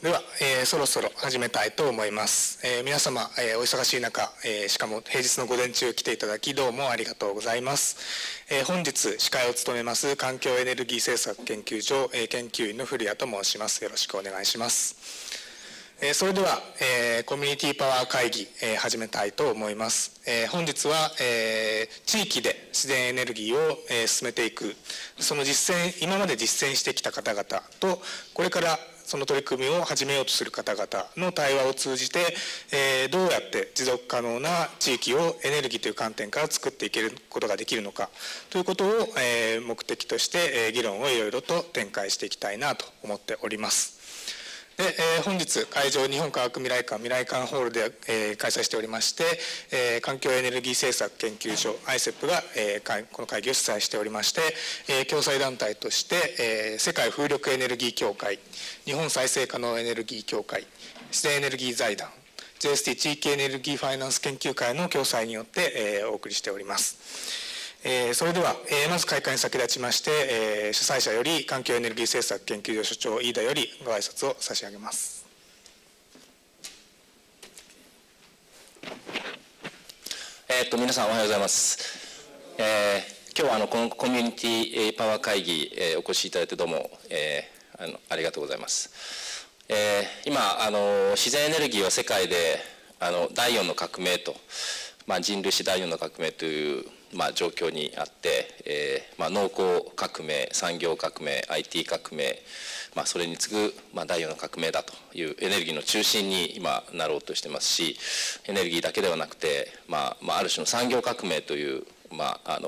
では、そろそろ始めたいと思います。皆様、お忙しい中、しかも平日の午前中来ていただきどうもありがとうございます。本日司会を務めます環境エネルギー政策研究所、研究員の古谷と申します。よろしくお願いします。それでは、コミュニティパワー会議、始めたいと思います。本日は、地域で自然エネルギーを、進めていく、その今まで実践してきた方々と、これからその取り組みを始めようとする方々の対話を通じて、どうやって持続可能な地域をエネルギーという観点から作っていけることができるのかということを、目的として、議論をいろいろと展開していきたいなと思っております。で本日会場日本科学未来館未来館ホールで、開催しておりまして、環境エネルギー政策研究所 Isep が、この会議を主催しておりまして、共催団体として、世界風力エネルギー協会、日本再生可能エネルギー協会、自然エネルギー財団、JST 地域エネルギーファイナンス研究会の共催によって、お送りしております。それでは、まず開会に先立ちまして、主催者より環境エネルギー政策研究所所長飯田よりご挨拶を差し上げます。皆さんおはようございます。今日はこのコミュニティパワー会議、お越しいただいてどうも、ありがとうございます。今自然エネルギーは世界で第4の革命と、人類史第4の革命という状況にあって、農耕革命、産業革命、IT 革命、それに次ぐ、第4の革命だというエネルギーの中心に今なろうとしてますし、エネルギーだけではなくて、ある種の産業革命という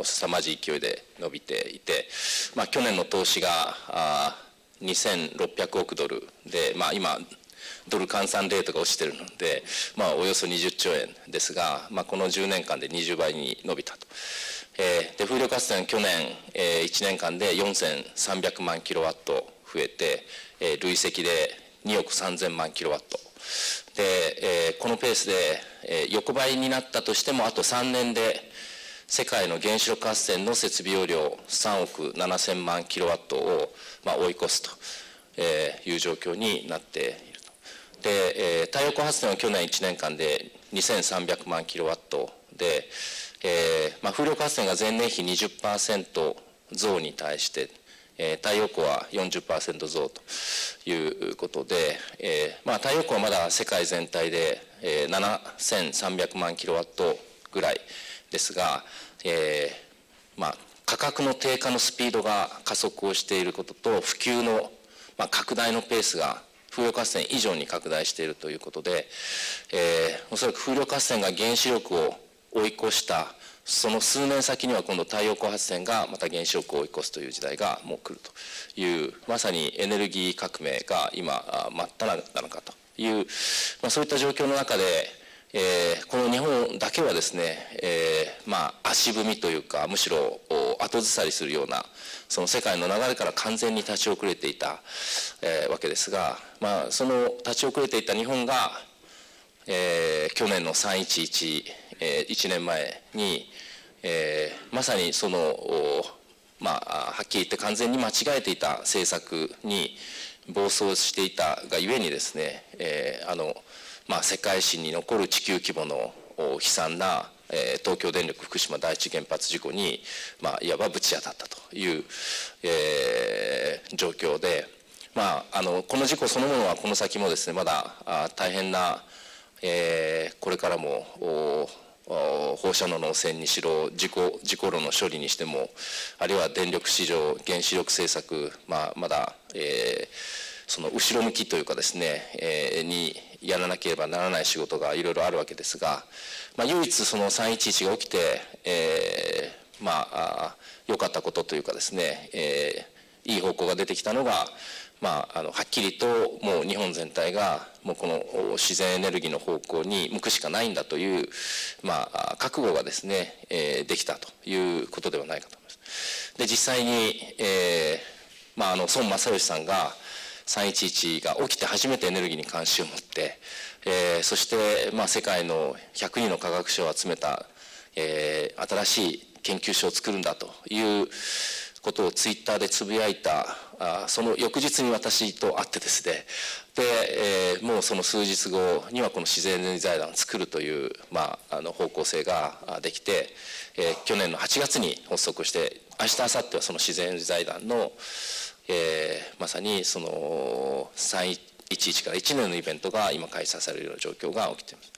凄まじい勢いで伸びていて、去年の投資が2600億ドルで、今ドル換算レートが落ちているので、およそ20兆円ですが、この10年間で20倍に伸びたと。で風力発電去年、1年間で4300万キロワット増えて、累積で2億3000万キロワットで、このペースで、横ばいになったとしてもあと3年で世界の原子力発電の設備容量3億7000万キロワットを、追い越すという状況になっていると。で、太陽光発電は去年1年間で2300万キロワットで、風力発電が前年比 20% 増に対して、太陽光は 40% 増ということで、太陽光はまだ世界全体で、7300万キロワットぐらいですが、価格の低下のスピードが加速をしていることと普及の、拡大のペースが風力発電以上に拡大しているということで、おそらく風力発電が原子力を追い越したその数年先には今度太陽光発電がまた原子力を追い越すという時代がもう来るというまさにエネルギー革命が今真っ只中なのかという、そういった状況の中で、この日本だけはですね、足踏みというかむしろ後ずさりするようなその世界の流れから完全に立ち遅れていた、わけですが、その立ち遅れていた日本が、去年の311、1年前に、まさにそのはっきり言って完全に間違えていた政策に暴走していたがゆえにですね、世界史に残る地球規模の悲惨な東京電力福島第一原発事故に、いわばぶち当たったという、状況で、この事故そのものはこの先もですねまだ大変な、これからも放射能の汚染にしろ事故炉の処理にしてもあるいは電力市場原子力政策、まだ、その後ろ向きというかですね、にやらなければならない仕事がいろいろあるわけですが、唯一その311が起きて、良かったことというかですね、いい方向が出てきたのが、はっきりともう日本全体がもうこの自然エネルギーの方向に向くしかないんだという、覚悟がですね、できたということではないかと思います。で実際に、孫正義さんが311が起きて初めてエネルギーに関心を持って、そして、世界の100人の科学者を集めた、新しい研究所を作るんだということをツイッターでつぶやいたその翌日に私と会ってですね、で、もうその数日後にはこの自然エネルギー財団を作るという、方向性ができて、去年の8月に発足して、明日明後日はその自然エネルギー財団の、まさにその311から1年のイベントが今開催されるような状況が起きています。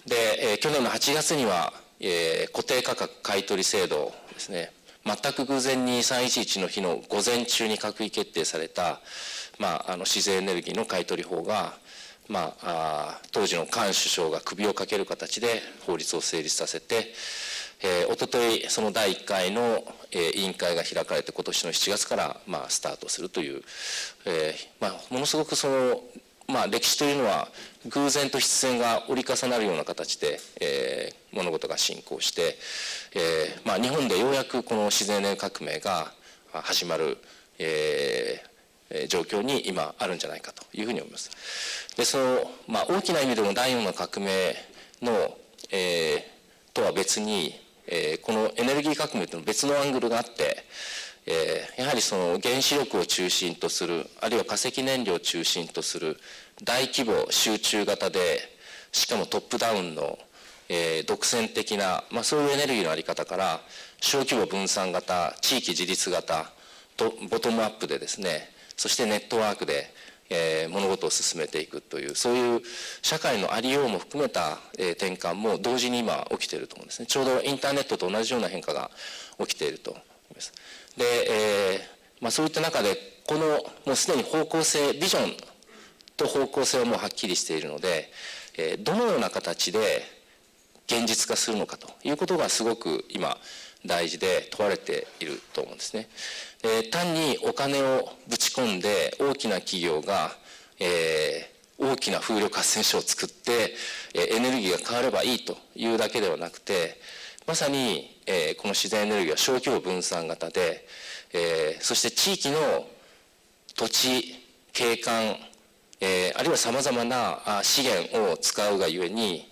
で、去年の8月には、固定価格買取制度ですね、全く偶然に311の日の午前中に閣議決定された、自然エネルギーの買取法が、当時の菅首相が首をかける形で法律を成立させて、おとといその第1回の委員会が開かれて、今年の7月からスタートするという、ものすごくその、歴史というのは偶然と必然が折り重なるような形で、物事が進行して、日本でようやくこの自然エネルギー革命が始まる、状況に今あるんじゃないかというふうに思います。で、その、大きな意味での第4の革命の、とは別に、このエネルギー革命というのは別のアングルがあって、やはりその原子力を中心とする、あるいは化石燃料を中心とする大規模集中型で、しかもトップダウンの、独占的な、そういうエネルギーの在り方から、小規模分散型、地域自立型とボトムアップでですね、そしてネットワークで、物事を進めていくという、そういう社会のありようも含めた、転換も同時に今起きていると思うんですね。ちょうどインターネットと同じような変化が起きていると思います。で、そういった中でこのもうすでに方向性、ビジョンと方向性はもうはっきりしているので、どのような形で現実化するのかということがすごく今大事で問われていると思うんですね。単にお金をぶち込んで大きな企業が、大きな風力発電所を作ってエネルギーが変わればいいというだけではなくて、まさに、この自然エネルギーは小規模分散型で、そして地域の土地景観、あるいはさまざまな資源を使うがゆえに、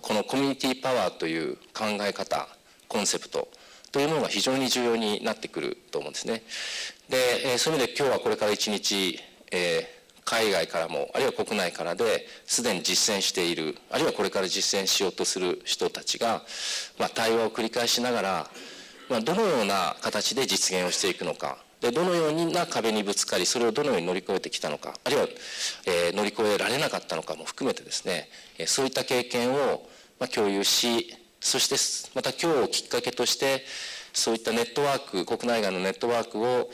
このコミュニティパワーという考え方、コンセプトというものが非常に重要になってくると思うんですね。で、そういう意味で今日はこれから一日、海外からもあるいは国内からですでに実践している、あるいはこれから実践しようとする人たちが、対話を繰り返しながら、どのような形で実現をしていくのか、でどのような壁にぶつかり、それをどのように乗り越えてきたのか、あるいは、乗り越えられなかったのかも含めてですね、そういった経験を共有し、そしてまた今日をきっかけとしてそういったネットワーク、国内外のネットワークを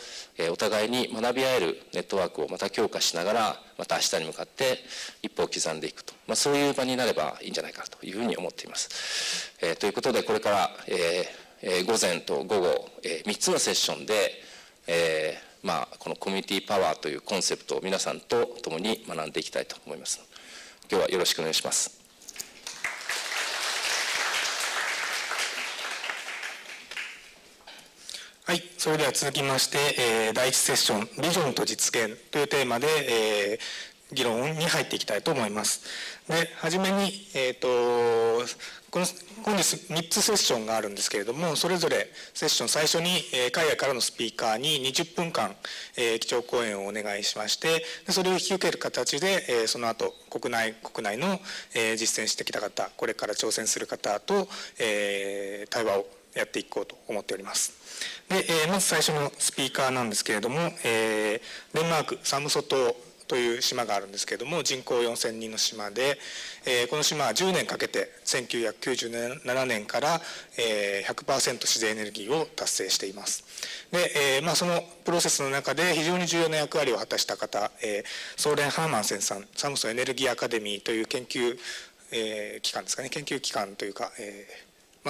お互いに学び合えるネットワークをまた強化しながら、また明日に向かって一歩を刻んでいくと、そういう場になればいいんじゃないかというふうに思っています。ということでこれから、午前と午後、3つのセッションで、このコミュニティパワーというコンセプトを皆さんと共に学んでいきたいと思います。今日はよろしくお願いします。はい、それでは続きまして、第1セッション「ビジョンと実現」というテーマで、議論に入っていきたいと思います。で、はじめに、本日3つセッションがあるんですけれども、それぞれセッション最初に海外からのスピーカーに20分間基調講演をお願いしまして、それを引き受ける形でその後国内の実践してきた方、これから挑戦する方と対話をやっていこうと思っております。で、まず最初のスピーカーなんですけれども、デンマークサムソ島という島があるんですけれども、人口4000人の島で、この島は10年かけて1997年から 100% 自然エネルギーを達成しています。で、そのプロセスの中で非常に重要な役割を果たした方、ソーレン・ハーマンセンさん、サムソエネルギーアカデミーという研究、機関ですかね、研究機関というか、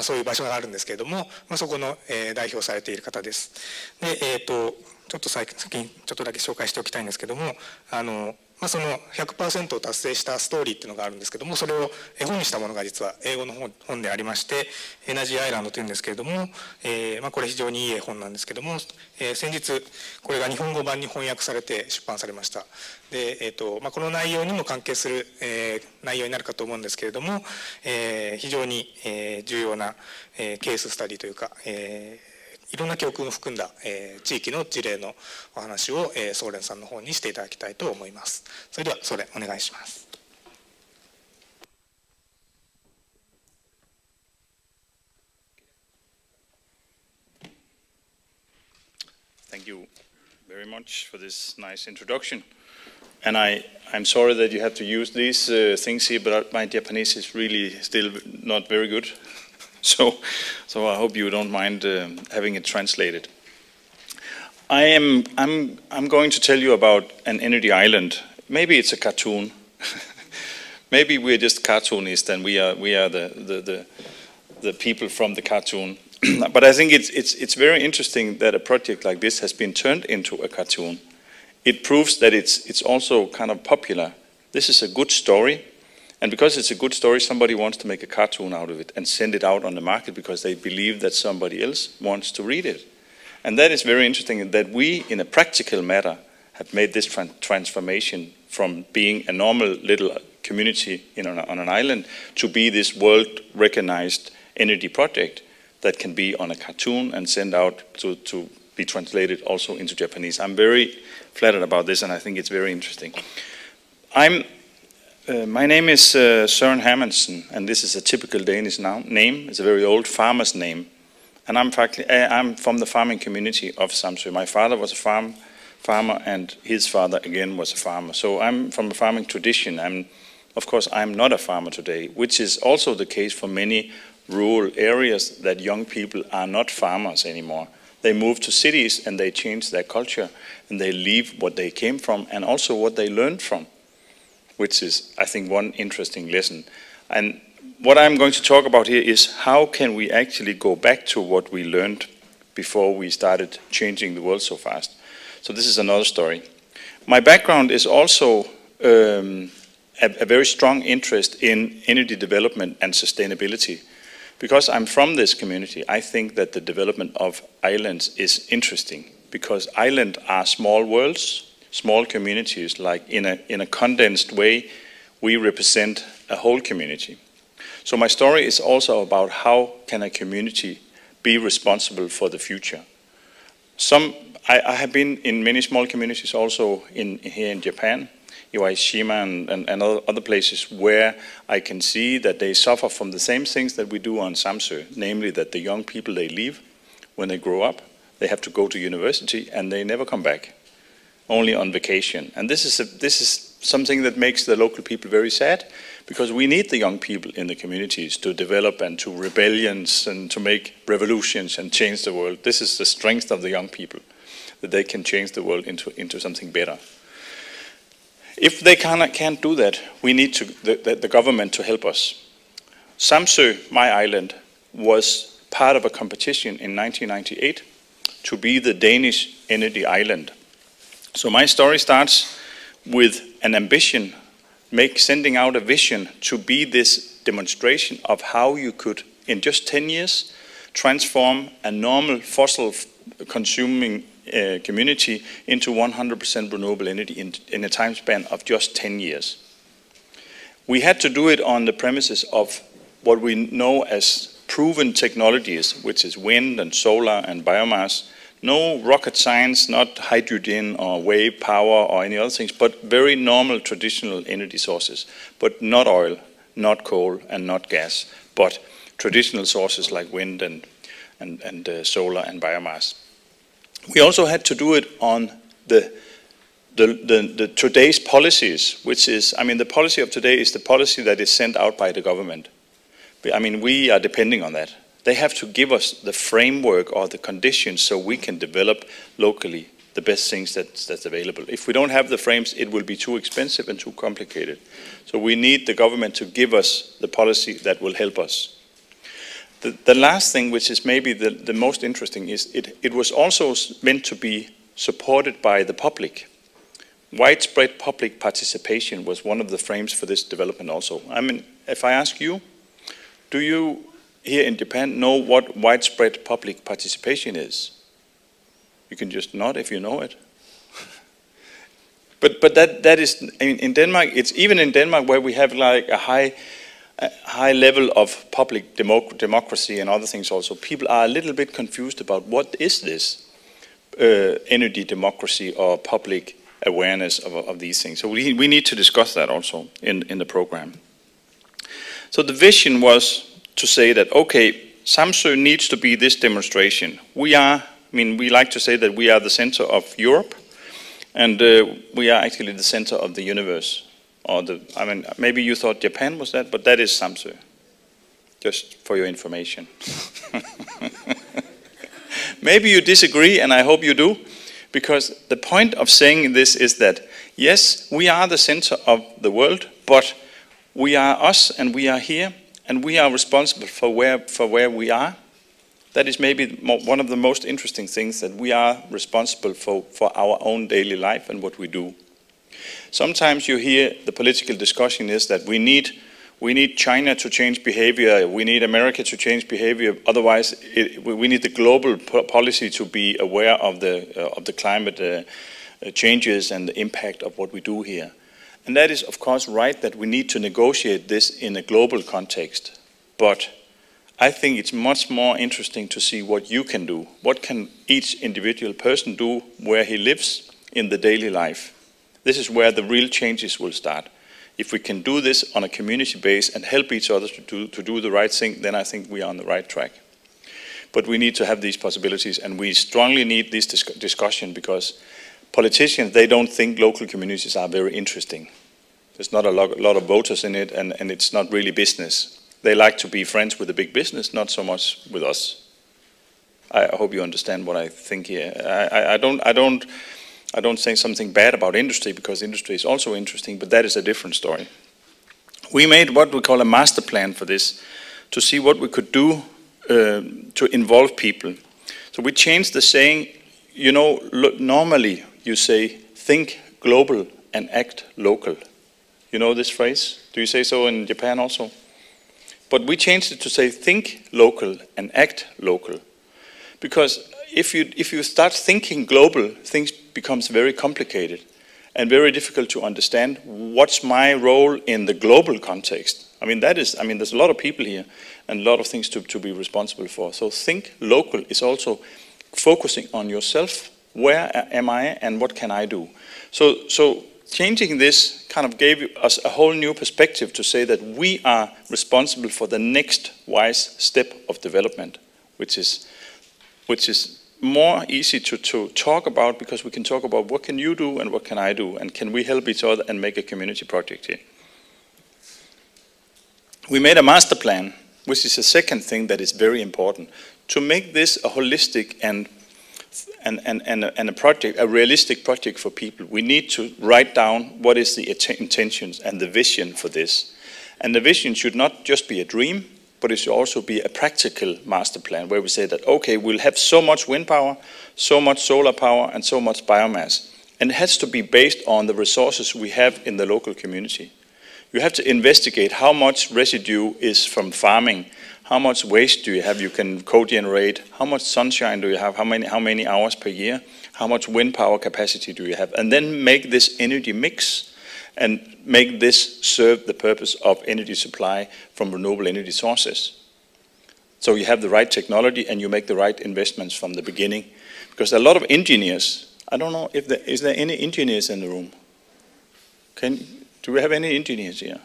そういう場所があるんですけれども、そこの代表されている方です。で、ちょっと先にちょっとだけ紹介しておきたいんですけども、その 100% を達成したストーリーっていうのがあるんですけども、それを絵本にしたものが実は英語の本でありまして、エナジーアイランドというんですけれども、これ非常にいい絵本なんですけども、先日これが日本語版に翻訳されて出版されました。で、この内容にも関係する、内容になるかと思うんですけれども、非常に、重要な、ケーススタディというか、いろんな教訓を含んだ、地域の事例のお話を、ソーレンさんの方にしていただきたいと思います。それではソーレンお願いします。Thank you very much for this nice introduction. And I'm sorry that you have to use these things here, but my Japanese is really still not very good. So I hope you don't mind having it translated. I'm going to tell you about an energy island. Maybe it's a cartoon. Maybe we're just cartoonists and we are the people from the cartoon. But I think it's very interesting that a project like this has been turned into a cartoon. It proves that it's also kind of popular. This is a good story, and because it's a good story, somebody wants to make a cartoon out of it and send it out on the market because they believe that somebody else wants to read it. And that is very interesting, that we, in a practical matter, have made this transformation from being a normal little community on an island to be this world-recognized energy project that can be on a cartoon and send out to be translated also into Japanese. I'm very flattered about this, and I think it's very interesting. My name is Søren Hermansen, and this is a typical Danish name. It's a very old farmer's name. And I'm from the farming community of Samsø. My father was a farmer, and his father again was a farmer. So I'm from a farming tradition. Of course, I'm not a farmer today, which is also the case for many rural areas, that young people are not farmers anymore. They move to cities and they change their culture and they leave what they came from and also what they learned from, which is, I think, one interesting lesson. And what I'm going to talk about here is how can we actually go back to what we learned before we started changing the world so fast. So this is another story. My background is also a very strong interest in energy development and sustainability. Because I'm from this community, I think that the development of islands is interesting, because islands are small worlds, small communities. Like in a condensed way, we represent a whole community. So my story is also about how can a community be responsible for the future. I have been in many small communities also here in Japan, Iwaishima and other places where I can see that they suffer from the same things that we do on Samsø, namely that the young people, they leave when they grow up, they have to go to university and they never come back, only on vacation. And this is something that makes the local people very sad, because we need the young people in the communities to develop and to rebellions and to make revolutions and change the world. This is the strength of the young people, that they can change the world into something better. If they can't do that, we need the government to help us. Samsø, my island, was part of a competition in 1998 to be the Danish energy island. So my story starts with an ambition, sending out a vision to be this demonstration of how you could, in just 10 years, transform a normal fossil-consuming community into 100% renewable energy in a time span of just 10 years. We had to do it on the premises of what we know as proven technologies, which is wind and solar and biomass. No rocket science, not hydrogen or wave power or any other things, but very normal traditional energy sources. But not oil, not coal and not gas, but traditional sources like wind and solar and biomass. We also had to do it on the today's policies, which is, I mean, the policy of today is the policy that is sent out by the government. I mean, we are depending on that. They have to give us the framework or the conditions so we can develop locally the best things that's available. If we don't have the frames, it will be too expensive and too complicated. So we need the government to give us the policy that will help us. The last thing, which is maybe the most interesting, is it was also meant to be supported by the public. Widespread public participation was one of the frames for this development also. I mean, if I ask you, do you here in Japan know what widespread public participation is? You can just nod if you know it. But that is, I mean, in Denmark, it's even in Denmark where we have like a high high level of public democracy and other things also, people are a little bit confused about what is this energy democracy or public awareness of these things. So we need to discuss that also in the program. So the vision was to say that, okay, Samsø needs to be this demonstration. We like to say that we are the center of Europe, and we are actually the center of the universe. Or maybe you thought Japan was that, but that is Samsø. Just for your information. Maybe you disagree, and I hope you do, because the point of saying this is that, yes, we are the center of the world, but we are us, and we are here, and we are responsible for where we are. That is maybe one of the most interesting things, that we are responsible for our own daily life and what we do. Sometimes you hear the political discussion is that we need China to change behavior, we need America to change behavior, otherwise we need the global policy to be aware of the climate changes and the impact of what we do here. And that is of course right, that we need to negotiate this in a global context. But I think it's much more interesting to see what you can do. What can each individual person do where he lives in the daily life? This is where the real changes will start. If we can do this on a community base and help each other to do the right thing, then I think we are on the right track. But we need to have these possibilities, and we strongly need this discussion, because politicians, they don't think local communities are very interesting. There's not a lot of voters in it, and it's not really business. They like to be friends with the big business, not so much with us. I hope you understand what I think here. I don't say something bad about industry, because industry is also interesting, but that is a different story. We made what we call a master plan for this, to see what we could do to involve people. So we changed the saying, you know, normally you say, think global and act local. You know this phrase? Do you say so in Japan also? But we changed it to say, think local and act local. Because if you start thinking global, things becomes very complicated and very difficult to understand. What's my role in the global context? There's a lot of people here and a lot of things to be responsible for. So think local is also focusing on yourself. Where am I and what can I do? So changing this kind of gave us a whole new perspective to say that we are responsible for the next wise step of development, which is more easy to talk about, because we can talk about what can you do and what can I do, and can we help each other and make a community project here. We made a master plan, which is a second thing that is very important. To make this a holistic and a project, a realistic project for people, we need to write down what is the intentions and the vision for this. And the vision should not just be a dream, but it should also be a practical master plan, where we say that, okay, we'll have so much wind power, so much solar power, and so much biomass. And it has to be based on the resources we have in the local community. You have to investigate how much residue is from farming, how much waste do you have you can co-generate, how much sunshine do you have, how many hours per year, how much wind power capacity do you have, and then make this energy mix and make this serve the purpose of energy supply from renewable energy sources. So you have the right technology and you make the right investments from the beginning. Because a lot of engineers, I don't know if is there any engineers in the room? Do we have any engineers here?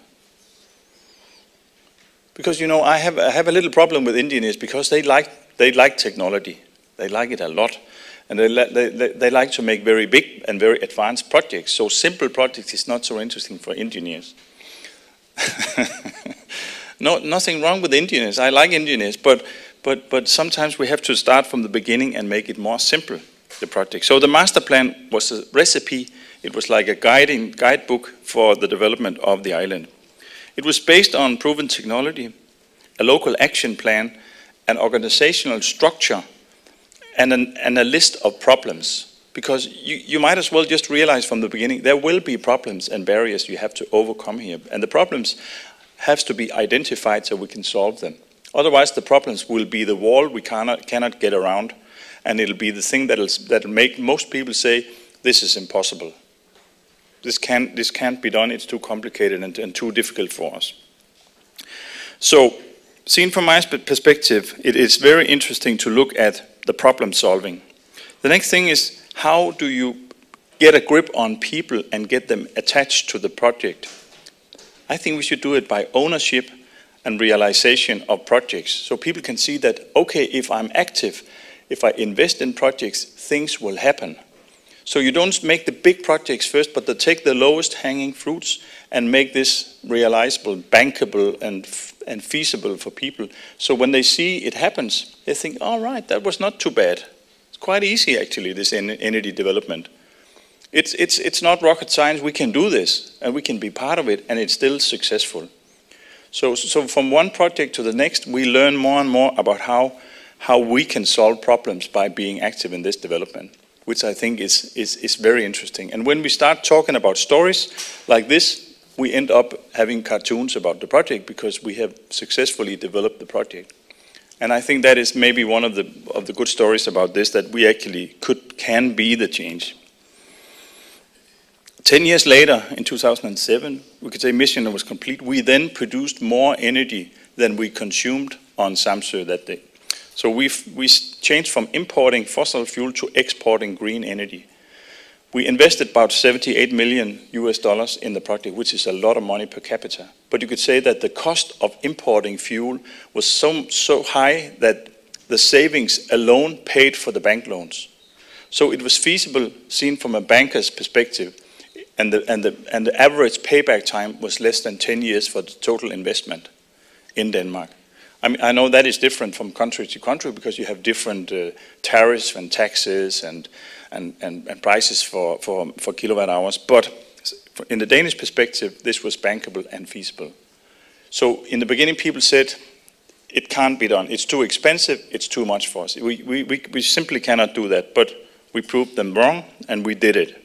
Because, you know, I have a little problem with engineers, because they like technology. They like it a lot. And they like to make very big and very advanced projects. So simple projects is not so interesting for engineers. No, nothing wrong with engineers. I like engineers, but sometimes we have to start from the beginning and make it more simple, the project. So the master plan was a recipe. It was like a guidebook for the development of the island. It was based on proven technology, a local action plan, an organizational structure, and a list of problems. Because you might as well just realize from the beginning, there will be problems and barriers you have to overcome here. And the problems have to be identified so we can solve them. Otherwise, the problems will be the wall we cannot get around, and it'll be the thing that'll make most people say, this is impossible. This can't be done, it's too complicated and too difficult for us. So, seen from my perspective, it is very interesting to look at the problem solving. The next thing is, how do you get a grip on people and get them attached to the project? I think we should do it by ownership and realization of projects. So people can see that, okay, if I'm active, if I invest in projects, things will happen. So you don't make the big projects first, but take the lowest hanging fruits and make this realizable, bankable, and feasible for people. So when they see it happens, they think, all right, that was not too bad. It's quite easy, actually, this energy development. It's not rocket science. We can do this, and we can be part of it, and it's still successful. So from one project to the next, we learn more and more about how we can solve problems by being active in this development, which I think is very interesting. And when we start talking about stories like this, we end up having cartoons about the project because we have successfully developed the project. And I think that is maybe one of the good stories about this, that we actually can be the change. 10 years later, in 2007, we could say mission was complete. We then produced more energy than we consumed on Samsø that day. So we changed from importing fossil fuel to exporting green energy. We invested about $78 million in the project, which is a lot of money per capita. But you could say that the cost of importing fuel was so high that the savings alone paid for the bank loans. So it was feasible, seen from a banker's perspective, and the average payback time was less than 10 years for the total investment in Denmark. I mean, I know that is different from country to country because you have different tariffs and taxes and prices for kilowatt hours. But in the Danish perspective, this was bankable and feasible. So in the beginning, people said, it can't be done. It's too expensive. It's too much for us. We simply cannot do that. But we proved them wrong, and we did it.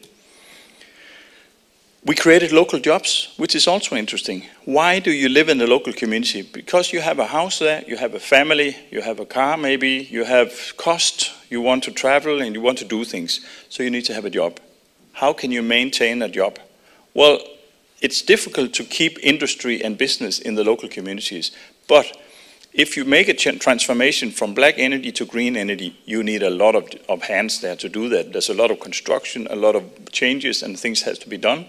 We created local jobs, which is also interesting. Why do you live in the local community? Because you have a house there, you have a family, you have a car maybe, you have cost, you want to travel and you want to do things. So you need to have a job. How can you maintain a job? Well, it's difficult to keep industry and business in the local communities. But if you make a transformation from black energy to green energy, you need a lot of hands there to do that. There's a lot of construction, a lot of changes and things have to be done.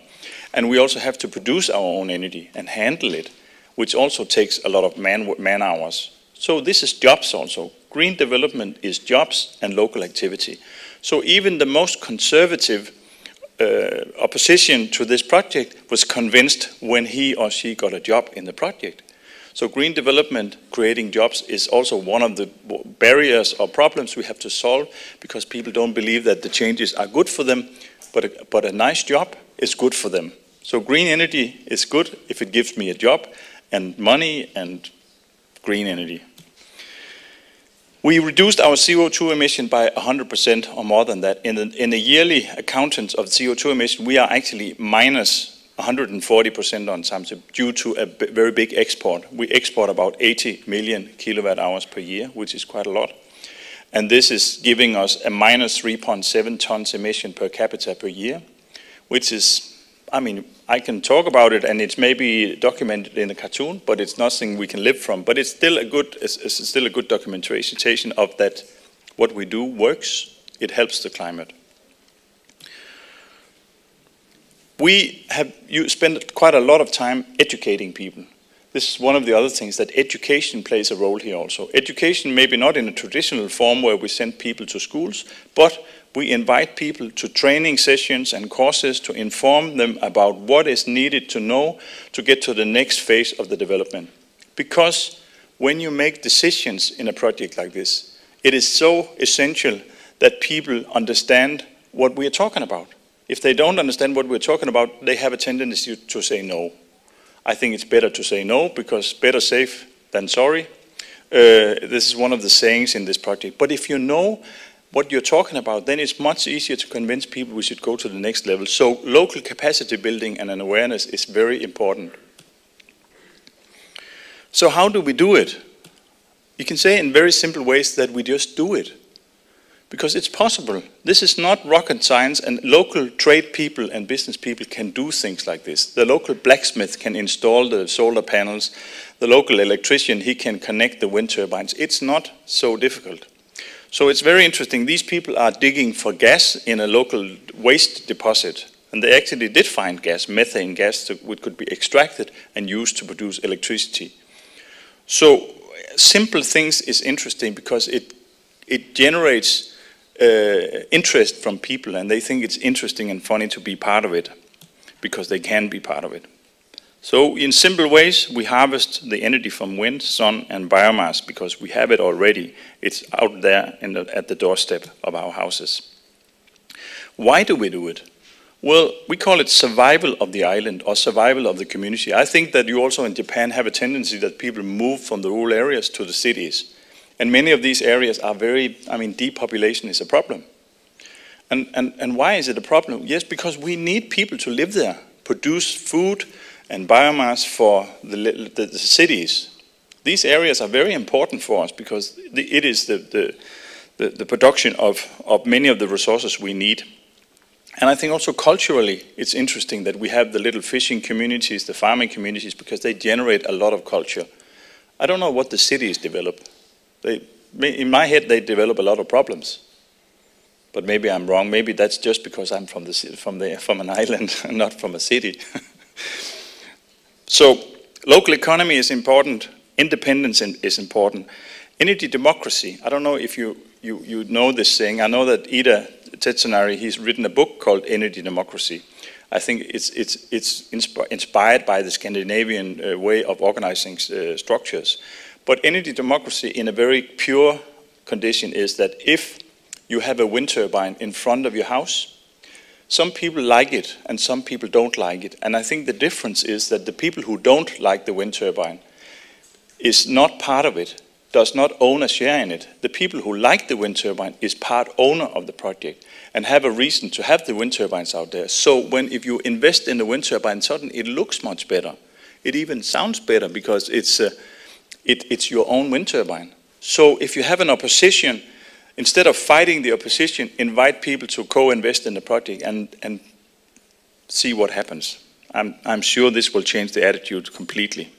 And we also have to produce our own energy and handle it, which also takes a lot of man hours. So this is jobs also. Green development is jobs and local activity. So even the most conservative opposition to this project was convinced when he or she got a job in the project. So green development, creating jobs, is also one of the barriers or problems we have to solve because people don't believe that the changes are good for them, but a nice job is good for them. So green energy is good if it gives me a job and money and green energy. We reduced our CO2 emission by 100% or more than that. In the yearly accountants of CO2 emission, we are actually minus 140% on Samsø due to a very big export. We export about 80 million kilowatt hours per year, which is quite a lot. And this is giving us a minus 3.7 tons emission per capita per year, which is, I mean, I can talk about it and it's maybe documented in a cartoon, but it's nothing we can live from. But it's still a good documentation of that what we do works. It helps the climate. We have spent quite a lot of time educating people. This is one of the other things, that education plays a role here also. Education maybe not in a traditional form where we send people to schools, but we invite people to training sessions and courses to inform them about what is needed to know to get to the next phase of the development. Because when you make decisions in a project like this, it is so essential that people understand what we are talking about. If they don't understand what we're talking about, they have a tendency to say no. I think it's better to say no, because better safe than sorry. This is one of the sayings in this project. But if you know what you're talking about, then it's much easier to convince people we should go to the next level. So local capacity building and an awareness is very important. So how do we do it? You can say in very simple ways that we just do it. because it's possible. This is not rocket science, and local trade people and business people can do things like this. The local blacksmith can install the solar panels. The local electrician, he can connect the wind turbines. It's not so difficult. So it's very interesting. These people are digging for gas in a local waste deposit. And they actually did find gas, methane gas, which could be extracted and used to produce electricity. So simple things is interesting because it generates interest from people, and they think it's interesting and funny to be part of it because they can be part of it. So in simple ways, we harvest the energy from wind, sun, and biomass because we have it already. It's out there at the doorstep of our houses. Why do we do it? Well, we call it survival of the island or survival of the community. I think that you also in Japan have a tendency that people move from the rural areas to the cities. And many of these areas are depopulation is a problem. And why is it a problem? Yes, because we need people to live there, produce food and biomass for the cities. These areas are very important for us because it is the production of many of the resources we need. And I think also culturally it's interesting that we have the little fishing communities, the farming communities, because they generate a lot of culture. I don't know what the cities develop. In my head, they develop a lot of problems. But maybe I'm wrong. Maybe that's just because I'm from an island, not from a city. So local economy is important. Independence is important. Energy democracy. I don't know if you know this saying. I know that Ida Tetsunari, he's written a book called Energy Democracy. I think it's inspired by the Scandinavian way of organizing structures. But energy democracy in a very pure condition is that if you have a wind turbine in front of your house, some people like it and some people don't like it. And I think the difference is that the people who don't like the wind turbine is not part of it, does not own a share in it. The people who like the wind turbine is part owner of the project and have a reason to have the wind turbines out there. So if you invest in the wind turbine, suddenly it looks much better. It even sounds better because it's your own wind turbine. So if you have an opposition, instead of fighting the opposition, invite people to co-invest in the project and see what happens. I'm sure this will change the attitude completely.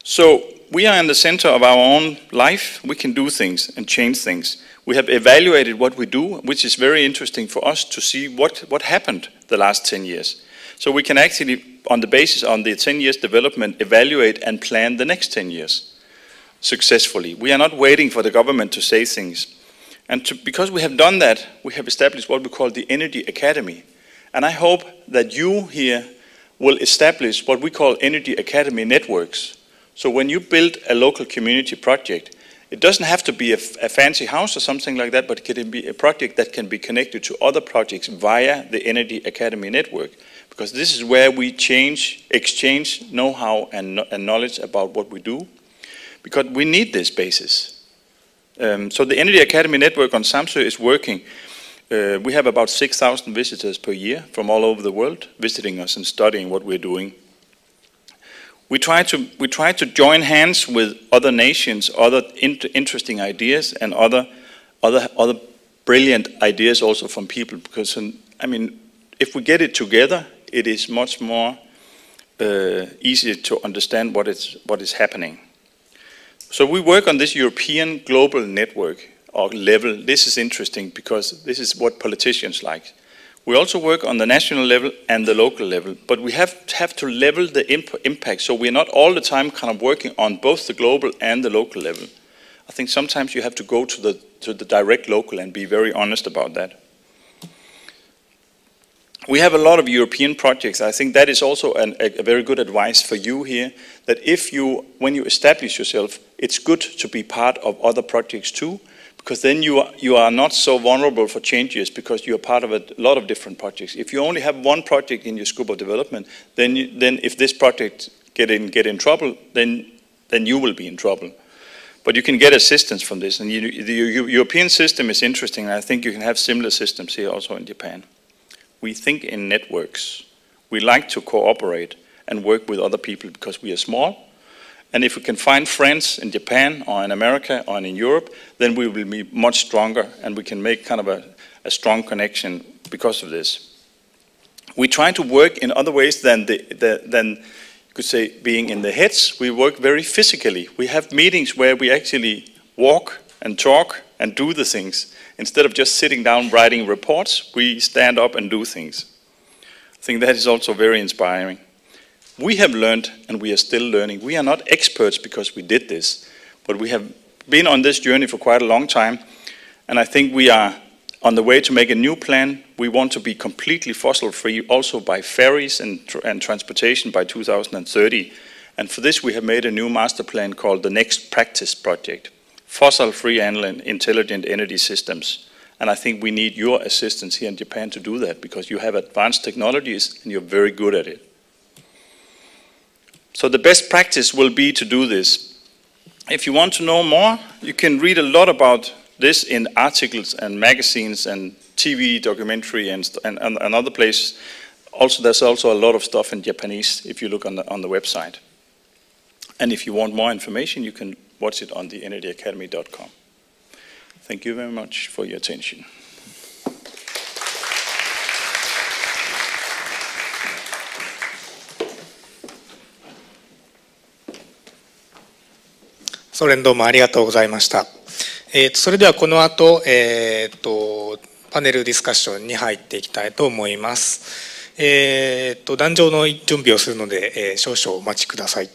So we are in the center of our own life. We can do things and change things. We have evaluated what we do, which is very interesting for us to see what happened the last 10 years. So we can actually, on the basis on the 10 years development, evaluate and plan the next 10 years successfully. We are not waiting for the government to say things. And because we have done that, we have established what we call the Energy Academy. And I hope that you here will establish what we call Energy Academy networks. So when you build a local community project, it doesn't have to be a fancy house or something like that, but it can be a project that can be connected to other projects via the Energy Academy network. Because this is where we exchange know-how and knowledge about what we do. Because we need this basis. So the Energy Academy network on Samsø is working. We have about 6,000 visitors per year from all over the world visiting us and studying what we're doing. We try to join hands with other nations, other interesting ideas, and other brilliant ideas also from people. Because if we get it together, it is much more easier to understand what is happening. So we work on this European global network or level. This is interesting because this is what politicians like. We also work on the national level and the local level, but we have to level the impact. So we're not all the time kind of working on both the global and the local level. I think sometimes you have to go to the direct local and be very honest about that. We have a lot of European projects. I think that is also a very good advice for you here, that when you establish yourself, it's good to be part of other projects too, because then you are not so vulnerable for changes because you are part of a lot of different projects. If you only have one project in your scope of development, then if this project get in trouble, then you will be in trouble. But you can get assistance from this, and the European system is interesting, and I think you can have similar systems here also in Japan. We think in networks. We like to cooperate and work with other people because we are small, And if we can find friends in Japan or in America or in Europe, then we will be much stronger and we can make kind of a strong connection because of this. We try to work in other ways than you could say being in the heads. We work very physically. We have meetings where we actually walk and talk and do the things. Instead of just sitting down writing reports, we stand up and do things. I think that is also very inspiring. We have learned, and we are still learning. We are not experts because we did this, but we have been on this journey for quite a long time, and I think we are on the way to make a new plan. We want to be completely fossil-free also by ferries and transportation by 2030, and for this we have made a new master plan called the Next Practice Project, Fossil-Free and Intelligent Energy Systems. And I think we need your assistance here in Japan to do that because you have advanced technologies and you're very good at it. So the best practice will be to do this. If you want to know more, you can read a lot about this in articles and magazines and TV documentary and other places. Also, there's also a lot of stuff in Japanese if you look on the website. And if you want more information, you can watch it on the energyacademy.com. Thank you very much for your attention. ソ連どうもありがとうございました。それではこの後、パネルディスカッションに入っていきたいと思います。壇上の準備をするので、少々お待ちください。